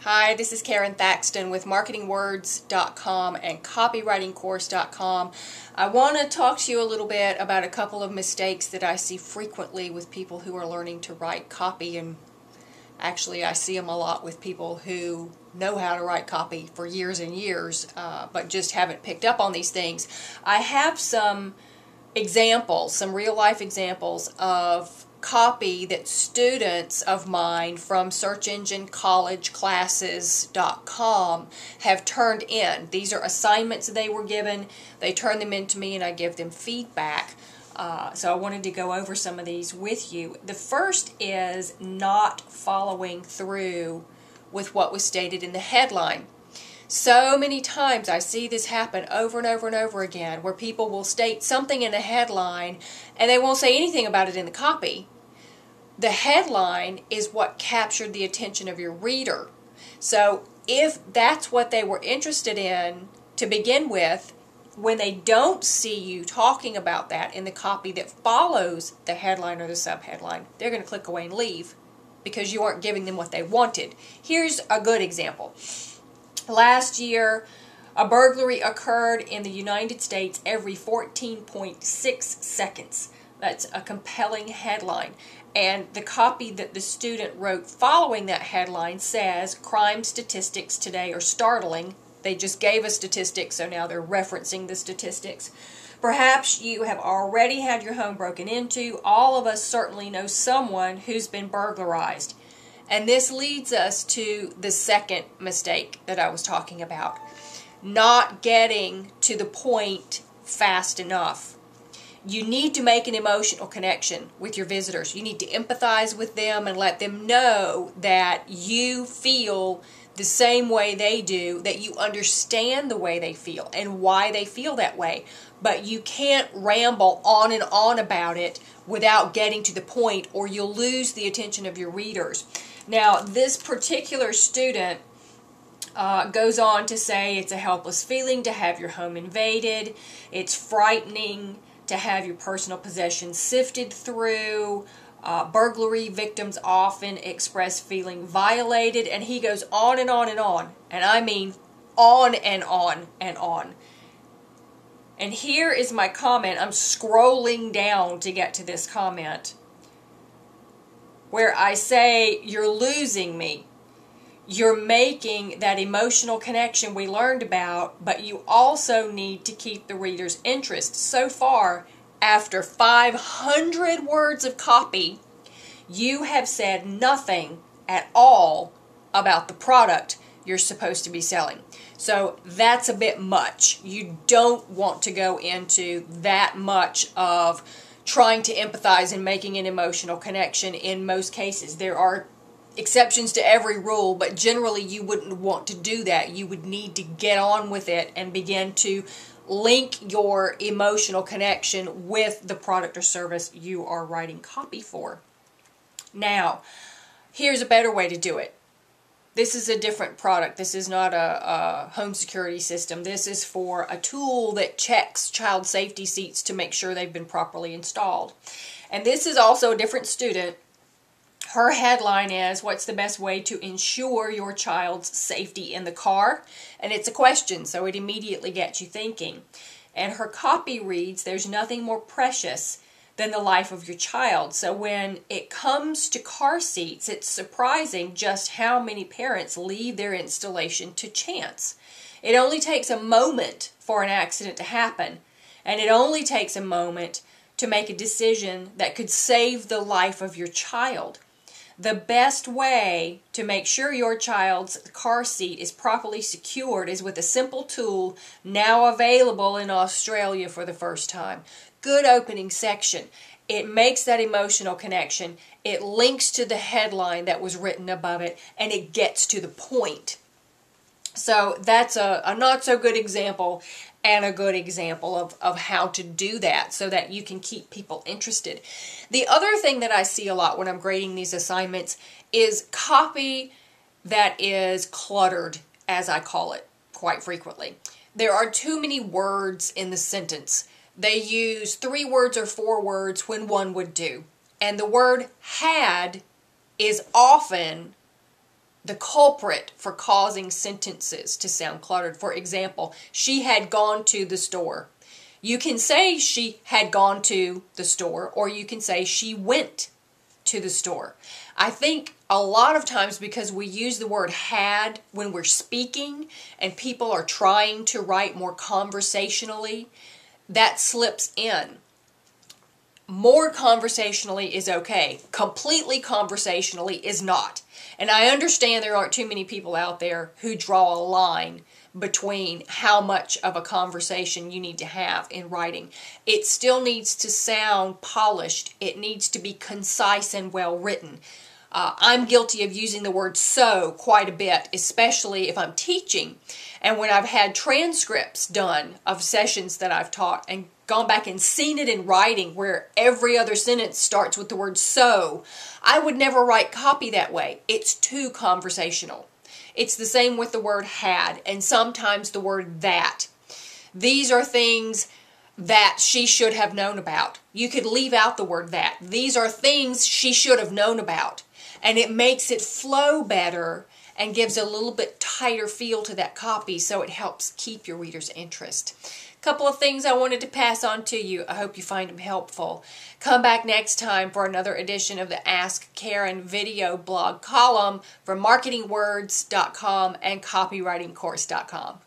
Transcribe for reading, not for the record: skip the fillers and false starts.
Hi, this is Karon Thackston with marketingwords.com and copywritingcourse.com. I want to talk to you a little bit about a couple of mistakes that I see frequently with people who are learning to write copy, and actually I see them a lot with people who know how to write copy for years and years, but just haven't picked up on these things. I have some examples, some real life examples of copy that students of mine from searchenginecollegeclasses.com have turned in. These are assignments they were given. They turn them into me and I give them feedback. So I wanted to go over some of these with you. The first is not following through with what was stated in the headline. So many times I see this happen over and over and over again, where people will state something in a headline and they won't say anything about it in the copy. The headline is what captured the attention of your reader. So if that's what they were interested in to begin with, when they don't see you talking about that in the copy that follows the headline or the subheadline, they're going to click away and leave because you aren't giving them what they wanted. Here's a good example. Last year, a burglary occurred in the United States every 14.6 seconds. That's a compelling headline. And the copy that the student wrote following that headline says, crime statistics today are startling. They just gave us statistics, so now they're referencing the statistics. Perhaps you have already had your home broken into. All of us certainly know someone who's been burglarized. And this leads us to the second mistake that I was talking about. Not getting to the point fast enough. You need to make an emotional connection with your visitors. You need to empathize with them and let them know that you feel the same way they do, that you understand the way they feel and why they feel that way. But you can't ramble on and on about it without getting to the point, or you'll lose the attention of your readers. Now, this particular student goes on to say it's a helpless feeling to have your home invaded. It's frightening to have your personal possessions sifted through. Burglary victims often express feeling violated, and he goes on and on and on. And I mean on and on and on. And here is my comment. I'm scrolling down to get to this comment where I say, you're losing me. You're making that emotional connection we learned about, but you also need to keep the reader's interest. So far, after 500 words of copy, you have said nothing at all about the product you're supposed to be selling. So that's a bit much. You don't want to go into that much of trying to empathize and making an emotional connection in most cases. There are exceptions to every rule, but generally you wouldn't want to do that. You would need to get on with it and begin to link your emotional connection with the product or service you are writing copy for. Now, here's a better way to do it. This is a different product. This is not a home security system. This is for a tool that checks child safety seats to make sure they've been properly installed. And this is also a different student. Her headline is, what's the best way to ensure your child's safety in the car? And it's a question, so it immediately gets you thinking. And her copy reads, there's nothing more precious than the life of your child. So when it comes to car seats, it's surprising just how many parents leave their installation to chance. It only takes a moment for an accident to happen, and it only takes a moment to make a decision that could save the life of your child. The best way to make sure your child's car seat is properly secured is with a simple tool now available in Australia for the first time. Good opening section. It makes that emotional connection. It links to the headline that was written above it, and it gets to the point. So that's a not so good example and a good example of how to do that so that you can keep people interested. The other thing that I see a lot when I'm grading these assignments is copy that is cluttered, as I call it quite frequently. There are too many words in the sentence. They use 3 words or 4 words when one would do. And the word had is often the culprit for causing sentences to sound cluttered. For example, she had gone to the store. You can say she had gone to the store, or you can say she went to the store. I think a lot of times because we use the word had when we're speaking and people are trying to write more conversationally, that slips in. More conversationally is okay. Completely conversationally is not. And I understand there aren't too many people out there who draw a line between how much of a conversation you need to have in writing. It still needs to sound polished. It needs to be concise and well written. I'm guilty of using the word so quite a bit, especially if I'm teaching. And when I've had transcripts done of sessions that I've taught and gone back and seen it in writing where every other sentence starts with the word so, I would never write copy that way. It's too conversational. It's the same with the word had and sometimes the word that. These are things that she should have known about. You could leave out the word that. These are things she should have known about. And it makes it flow better and gives a little bit tighter feel to that copy, so it helps keep your reader's interest. A couple of things I wanted to pass on to you. I hope you find them helpful. Come back next time for another edition of the Ask Karon video blog column from marketingwords.com and copywritingcourse.com.